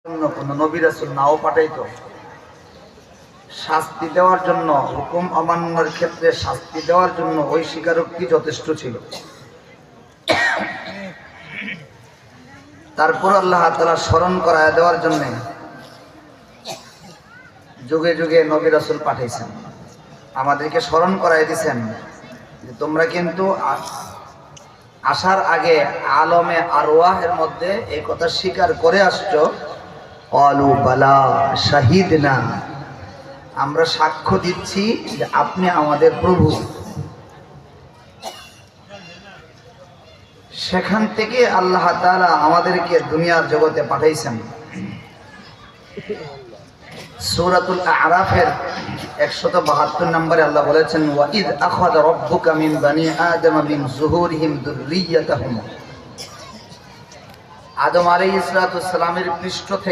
কোন নবী রাসূল নাও পাঠাইতো, শাস্তি দেওয়ার জন্য, হুকুম অমান্যের ক্ষেত্রে শাস্তি দেওয়ার জন্য ওই স্বীকারোক্তি যথেষ্ট ছিল। তারপর আল্লাহ তাআলা স্মরণ করায় দেওয়ার জন্য যুগে যুগে নবী রাসূল পাঠাইছেন, আমাদেরকে স্মরণ করাই দিয়েছেন যে তোমরা কিন্তু আসার আগে আলমে আরওয়াহের মধ্যে এই কথা স্বীকার করে আসছো, অলু বালা শাহিদনা, আমরা সাক্ষ্য দিচ্ছি যে আপনি আমাদের প্রভু। সেখান থেকে আল্লাহ তাআলা আমাদেরকে দুনিয়ার জগতে পাঠাইছেন। সূরাতুল আরাফের 172 নম্বরে আল্লাহ বলেছেন, ওয়া ইয আখাযা রাব্বুকা মিন বানি আদম মিন যুহুরিহিম যুররিয়াতাহুম। আদম আলাইহিস সালামের পৃষ্ঠ থেকে